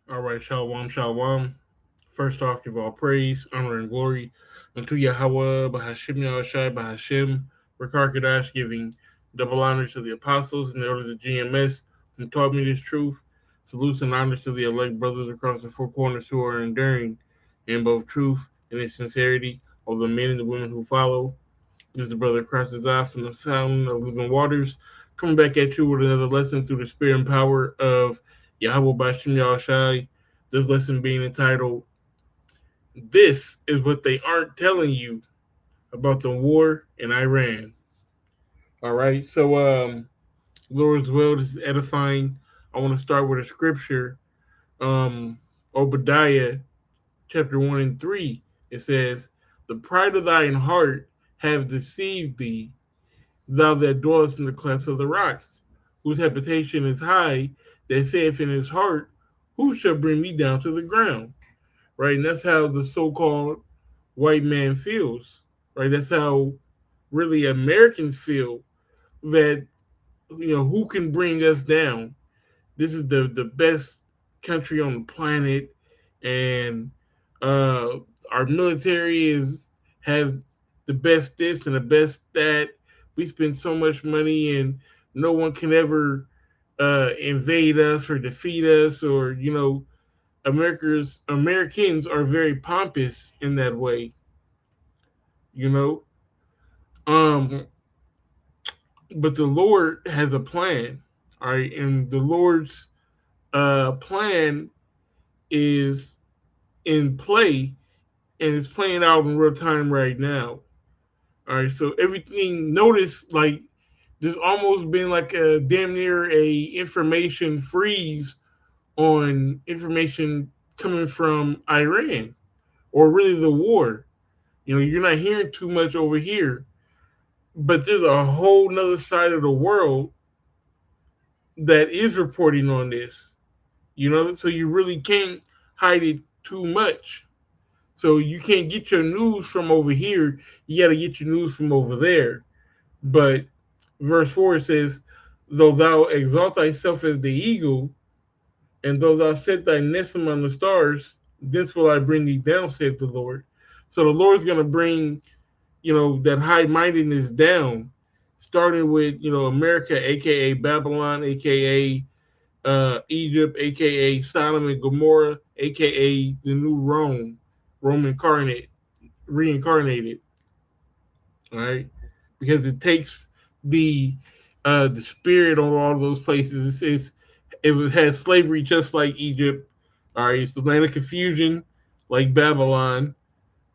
All right, shalom, shalom. First off, give all praise, honor, and glory unto Yahweh, Bahashim Yahushai, Bahashim, Rakar giving double honors to the apostles and the elders of GMS who taught me this truth. Salutes and honors to the elect brothers across the four corners who are enduring in both truth and in sincerity of the men and the women who follow. This is the brother Christ from the fountain of living waters, coming back at you with another lesson through the spirit and power of Yahweh Bashim Yahushai. This lesson being entitled, This is What They Aren't Telling You About the War in Iran. All right, so Lord's will, this is edifying. I want to start with a scripture, Obadiah chapter 1 and 3. It says, The pride of thine heart have deceived thee, thou that dwellest in the clefts of the rocks, whose habitation is high, that saith in his heart, Who shall bring me down to the ground? Right? And that's how the so called white man feels. Right? That's how really Americans feel that, who can bring us down? This is the best country on the planet, and uh, our military has the best this and the best that. We spend so much money, and no one can ever invade us or defeat us, or Americans are very pompous in that way. You know, um, but the Lord has a plan, all right, and the Lord's plan is in play and it's playing out in real time right now. All right, so everything. Notice like there's almost been like a damn near a information freeze on information coming from Iran or really the war. You're not hearing too much over here, but there's a whole nother side of the world that is reporting on this. So you really can't hide it too much. So you can't get your news from over here. You got to get your news from over there. But verse 4 says, Though thou exalt thyself as the eagle, and though thou set thy nest among the stars, thence will I bring thee down, saith the Lord. So the Lord's going to bring, that high mindedness down, starting with, America, aka Babylon, aka Egypt, aka Sodom and Gomorrah, aka the new Rome reincarnated. All right, because it takes the spirit of all those places. It has slavery just like Egypt. All right, it's the land of confusion, like Babylon,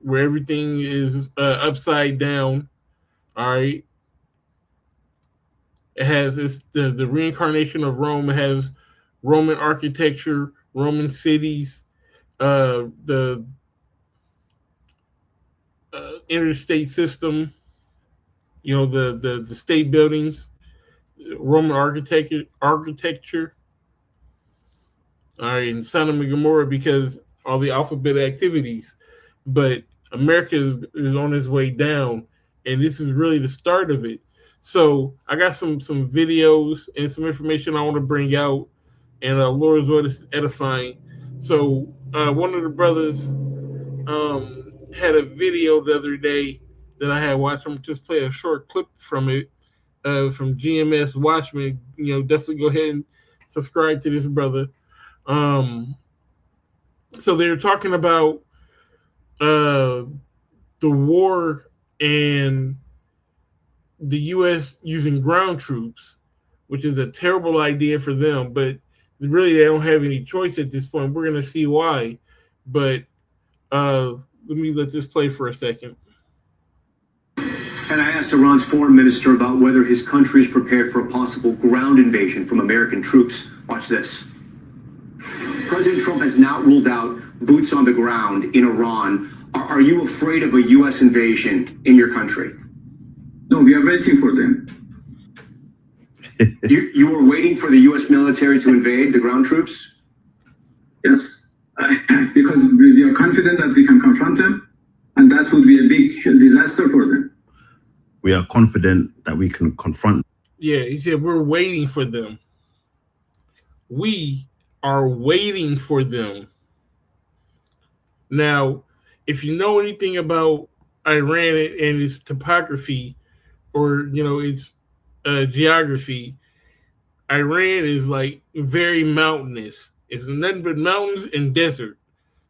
where everything is upside down. All right, it has the reincarnation of Rome. It has Roman architecture, Roman cities, the interstate system. The state buildings, Roman architecture. All right, and Sodom and Gomorrah because all the alphabet activities. But America is on its way down, and this is really the start of it. So I got some videos and some information I want to bring out, and Laura's word is edifying. So one of the brothers had a video the other day that I had watched. I'm just play a short clip from it from GMS Watchmen. Definitely go ahead and subscribe to this brother. Um, so they're talking about uh, the war and the U.S. using ground troops, which is a terrible idea for them. But really, they don't have any choice at this point. We're going to see why. But let this play for a second. And I asked Iran's foreign minister about whether his country is prepared for a possible ground invasion from American troops. Watch this. President Trump has now ruled out boots on the ground in Iran. Are you afraid of a U.S. invasion in your country? No, we are waiting for them. You were waiting for the U.S. military to invade the ground troops? Yes, because we are confident that we can confront them, and that would be a big disaster for them. We are confident that we can confront. Yeah, he said we're waiting for them. We are waiting for them. Now, if you know anything about Iran and its topography, or its geography, Iran is like very mountainous. It's nothing but mountains and desert.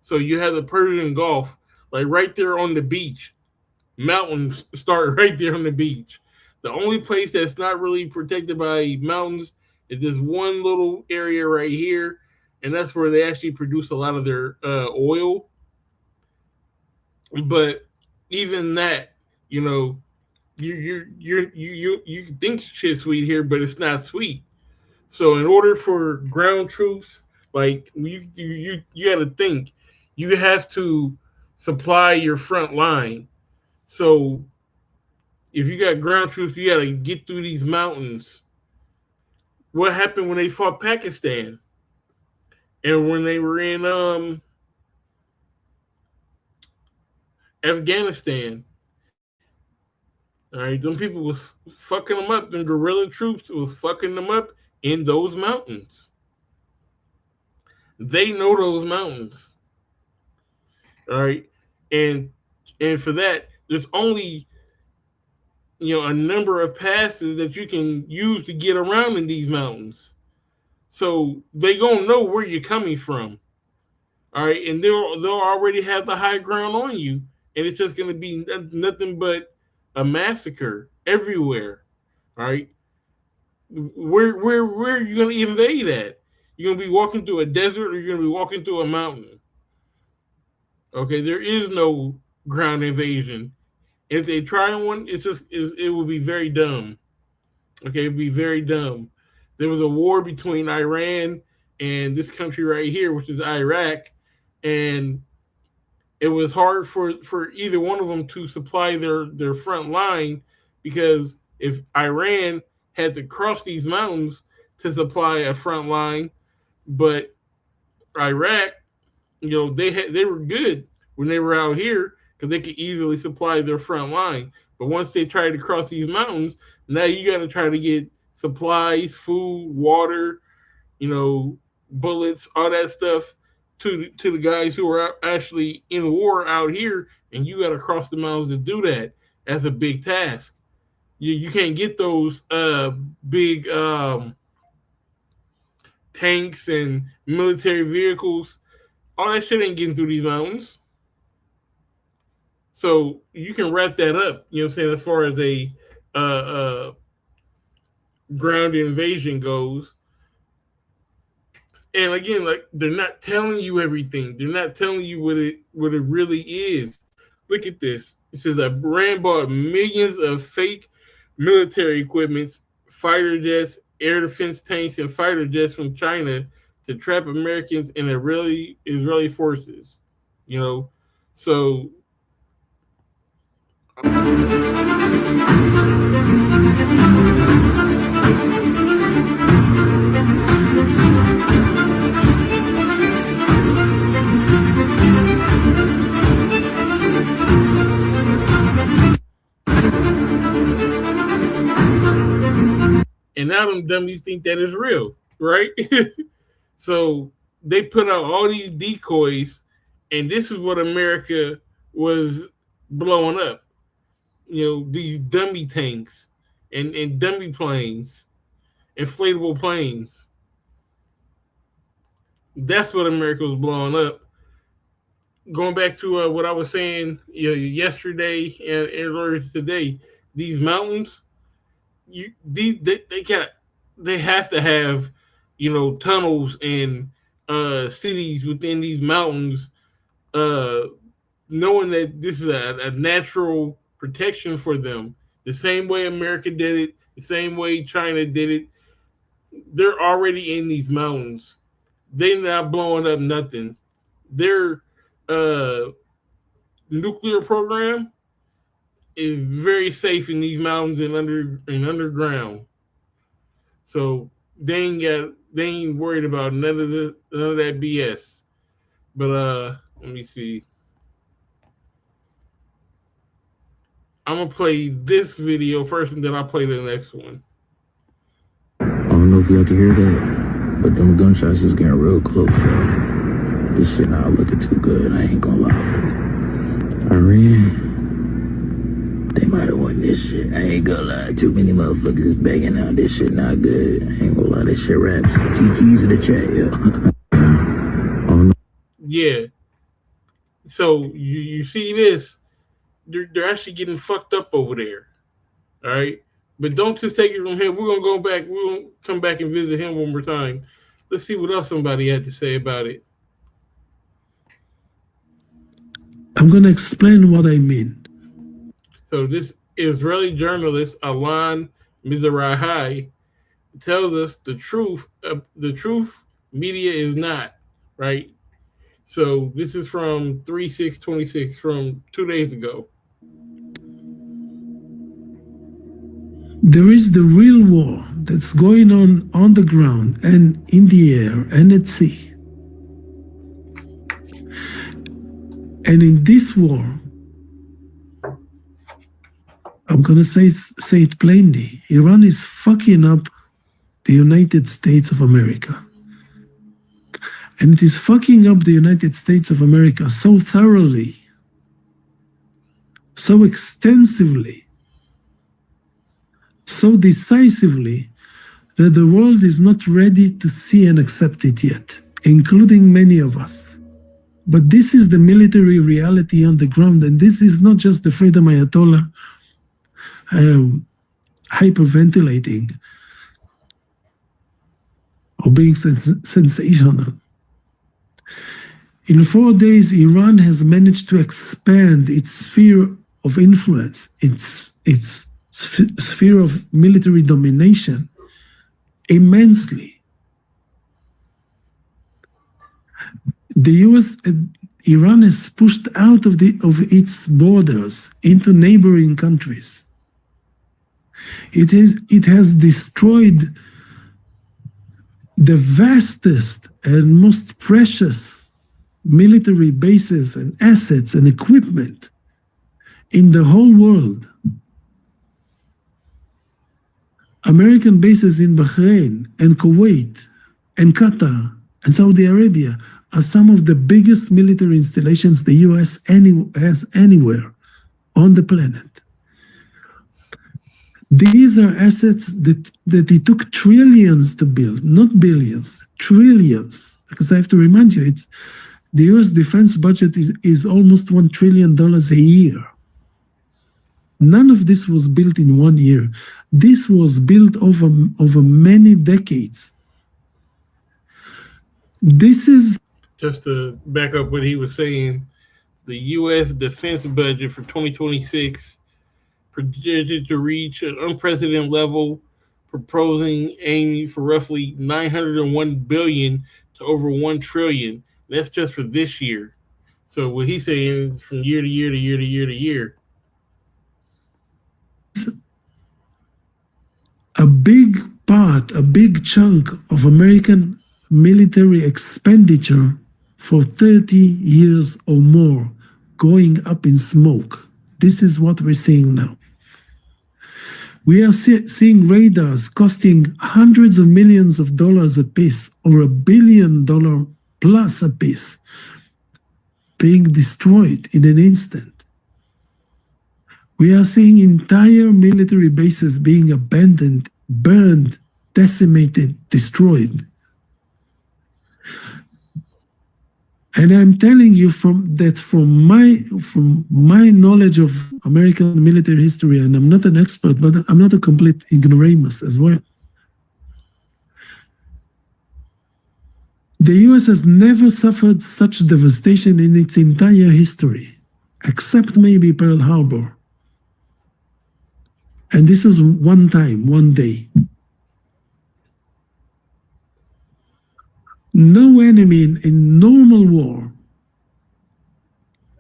So you have the Persian Gulf, like right there on the beach. Mountains start right there on the beach. The only place that's not really protected by mountains is this one little area right here, and that's where they actually produce a lot of their oil. But even that, you know, you think shit's sweet here, but it's not sweet. So in order for ground troops, like you got to think, you have to supply your front line. So if you got ground troops, you got to get through these mountains. What happened when they fought Pakistan and when they were in Afghanistan? All right, them people was fucking them up. Them guerrilla troops was fucking them up in those mountains. They know those mountains. All right, and and for that, there's only a number of passes that you can use to get around in these mountains. So they gonna know where you're coming from. All right, and they'll already have the high ground on you, and it's just gonna be nothing but a massacre everywhere. All right, where are you gonna invade at? You're gonna be walking through a desert, or you're gonna be walking through a mountain. Okay, there is no ground invasion. If they try one, it will be very dumb. Okay, it'd be very dumb. There was a war between Iran and this country right here, which is Iraq, and it was hard for either one of them to supply their front line, because if Iran had to cross these mountains to supply a front line, but Iraq, they were good when they were out here because they could easily supply their front line. But once they tried to cross these mountains, now you got to try to get supplies, food, water, bullets, all that stuff to the guys who are actually in war out here, and you got to cross the mountains to do that. That's a big task. You can't get those big tanks and military vehicles. All that shit ain't getting through these mountains. So you can wrap that up, what I'm saying, as far as a ground invasion goes. And again, like, they're not telling you everything. They're not telling you what it really is. Look at this. It says that Iran bought millions of fake military equipment, fighter jets, air defense tanks, and fighter jets from China to trap Americans in Israeli forces. So and now them dummies think that is real, right? So they put out all these decoys, and this is what America was blowing up. These dummy tanks and dummy planes, inflatable planes. That's what America was blowing up. Going back to what I was saying, yesterday and earlier today, these mountains, they have to have tunnels and cities within these mountains, knowing that this is a natural protection for them. The same way America did it, the same way China did it. They're already in these mountains. They're not blowing up nothing. Their nuclear program is very safe in these mountains and underground. So they ain't worried about none of that BS. But let me see. I'm gonna play this video first, and then I'll play the next one. I don't know if you had to hear that. But them gunshots is getting real close, bro. This shit not looking too good, I ain't gonna lie. Aren, they might have won this shit. I ain't gonna lie. Too many motherfuckers is begging out. This shit not good. I ain't gonna lie, this shit raps. GG's in the chat, yo. Oh, no. Yeah. So you see this? They're actually getting fucked up over there. All right. But don't just take it from him. We're gonna go back. We're gonna come back and visit him one more time. Let's see what else somebody had to say about it. I'm gonna explain what I mean. So this Israeli journalist Alan Mizrahi tells us the truth. The truth media is not right. So this is from 3/6/26 from 2 days ago. There is the real war that's going on the ground and in the air and at sea. And in this war, I'm gonna say it plainly, Iran is fucking up the United States of America. And it is fucking up the United States of America so thoroughly, so extensively, so decisively, that the world is not ready to see and accept it yet, including many of us. But this is the military reality on the ground, and this is not just the Freedom Ayatollah hyperventilating or being sensational. In 4 days, Iran has managed to expand its sphere of influence, its sphere of military domination immensely. The US, Iran has pushed out of its borders into neighboring countries. It has destroyed the vastest and most precious military bases and assets and equipment in the whole world. American bases in Bahrain and Kuwait and Qatar and Saudi Arabia are some of the biggest military installations the US has anywhere on the planet. These are assets that it took trillions to build, not billions, trillions. Because I have to remind you, the US defense budget is almost $1 trillion a year. None of this was built in 1 year. This was built over many decades. This is... Just to back up what he was saying, the U.S. defense budget for 2026 projected to reach an unprecedented level, aiming for roughly $901 billion to over $1 trillion. That's just for this year. So what he's saying is from year to year to year to year to year. A big part, a big chunk of American military expenditure for 30 years or more going up in smoke. This is what we're seeing now. We are seeing radars costing hundreds of millions of dollars a piece or $1 billion plus a piece being destroyed in an instant. We are seeing entire military bases being abandoned, burned, decimated, destroyed. And I'm telling you from my knowledge of American military history, and I'm not an expert, but I'm not a complete ignoramus as well. The US has never suffered such devastation in its entire history, except maybe Pearl Harbor. And this is one time, one day. No enemy in normal war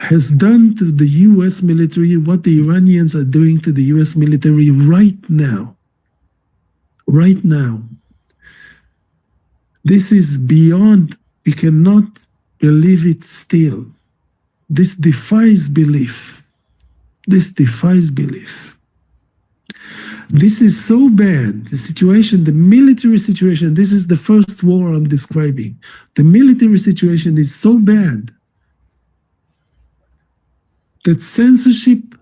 has done to the US military what the Iranians are doing to the US military right now. Right now. This is beyond, we cannot believe it still. This defies belief. This defies belief. This is so bad. The situation, the military situation, this is the first war I'm describing. The military situation is so bad that censorship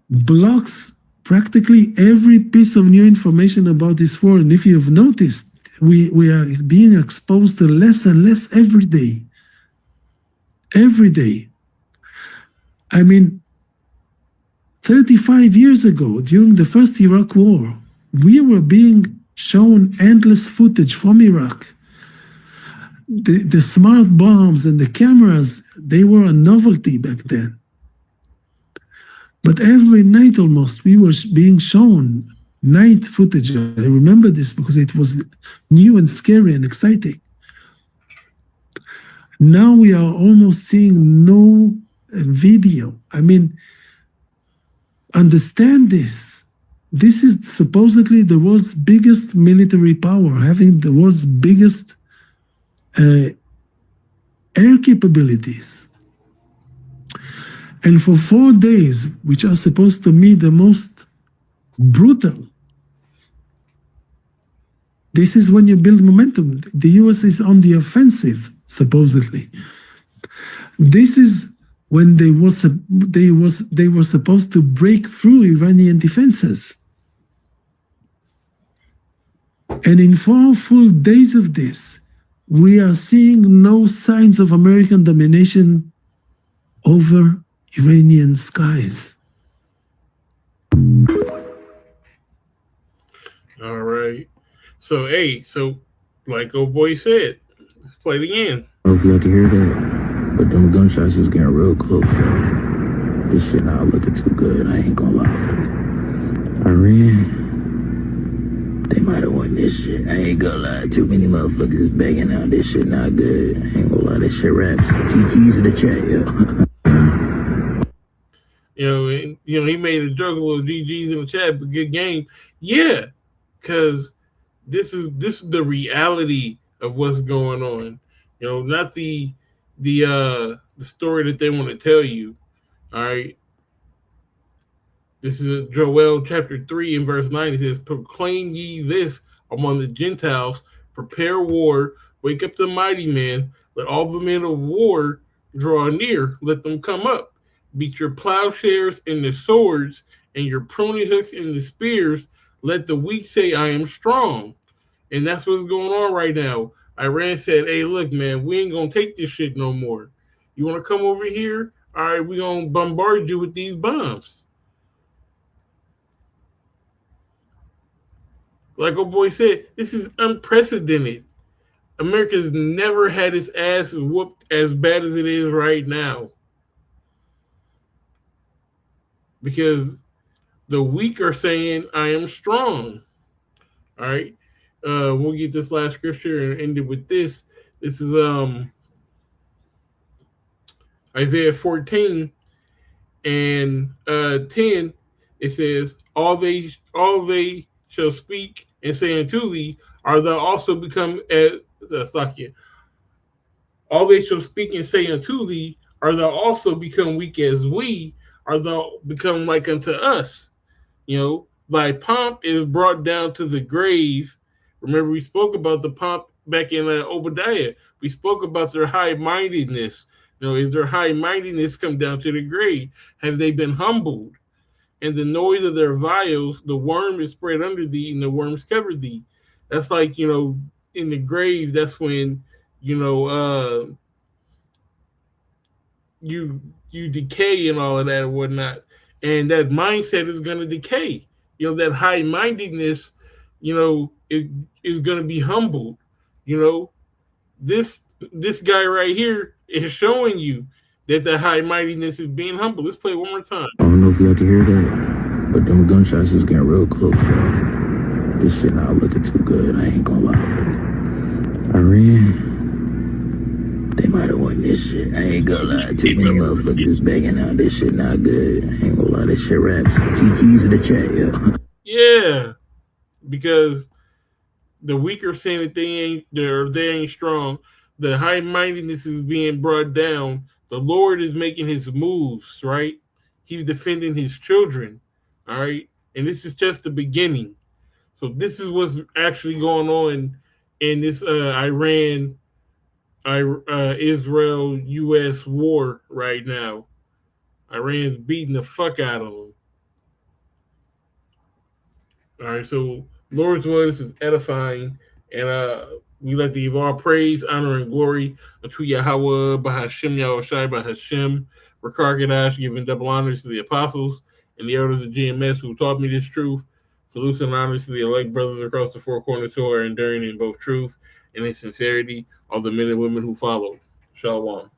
blocks practically every piece of new information about this war. And if you've noticed, we are being exposed to less and less every day. Every day. I mean, 35 years ago, during the first Iraq war, we were being shown endless footage from Iraq. The smart bombs and the cameras, they were a novelty back then. But every night almost, we were being shown night footage. I remember this because it was new and scary and exciting. Now we are almost seeing no video. I mean, understand this. This is supposedly the world's biggest military power, having the world's biggest air capabilities. And for 4 days, which are supposed to be the most brutal, this is when you build momentum. The US is on the offensive, supposedly. This is when they were supposed to break through Iranian defenses. And in 4 full days of this, we are seeing no signs of American domination over Iranian skies. All right. So, hey, like old boy said, let's play it again. I don't know if y'all can hear that, but them gunshots is getting real close, bro. This shit not looking too good, I ain't gonna lie. Aren, they might have won this shit. I ain't gonna lie. Too many motherfuckers is banging out. This shit not good. I ain't gonna lie. This shit raps. GG's in the chat, yo. He made a joke, a little GGs in the chat, but good game. Yeah, because this is the reality of what's going on. Not the story that they want to tell you. All right. This is Joel chapter 3 and verse 9. It says, "Proclaim ye this among the Gentiles, prepare war, wake up the mighty men, let all the men of war draw near, let them come up. Beat your plowshares and the swords, and your pruning hooks and the spears. Let the weak say, I am strong." And that's what's going on right now. Iran said, hey, look, man, we ain't going to take this shit no more. You want to come over here? All right, we're going to bombard you with these bombs. Like old boy said, this is unprecedented. America's never had its ass whooped as bad as it is right now. Because the weak are saying, I am strong. All right. We'll get this last scripture and end it with this. This is Isaiah 14 and 10. It says, all they shall speak and say unto thee, are thou also become as all they shall speak and say unto thee, are thou also become weak as we, are thou become like unto us. Thy pomp is brought down to the grave. Remember, we spoke about the pomp back in Obadiah. We spoke about their high-mindedness. Is their high-mindedness come down to the grave? Have they been humbled? And the noise of their vials, the worm is spread under thee, and the worms cover thee. That's like, in the grave, that's when, you decay and all of that and whatnot. And that mindset is going to decay. That high-mindedness, is going to be humbled. This guy right here is showing you that the high-mindedness is being humbled. Let's play it one more time. I don't know if y'all can hear that, but them gunshots is getting real close, bro. This shit not looking too good, I ain't gonna lie. Aren, they might have won this shit. I ain't gonna lie. Too many motherfuckers is banging out. This shit not good. I ain't gonna lie. This shit raps. GG's in the chat, yo. Yeah, because the weak are saying that they ain't strong. The high-mindedness is being brought down. The Lord is making his moves, right? He's defending his children, all right? and this is just the beginning. So this is what's actually going on in this Israel U.S. war right now. Iran's beating the fuck out of them. All right, so Lord's words is edifying, and we let the give all praise, honor, and glory unto Yahweh, Bahashem, Yahushai, Bahashem, Rakar giving double honors to the apostles and the elders of GMS who taught me this truth. Salutes and honors to the elect brothers across the four corners who are enduring in both truth and in sincerity, all the men and women who follow. Shalom.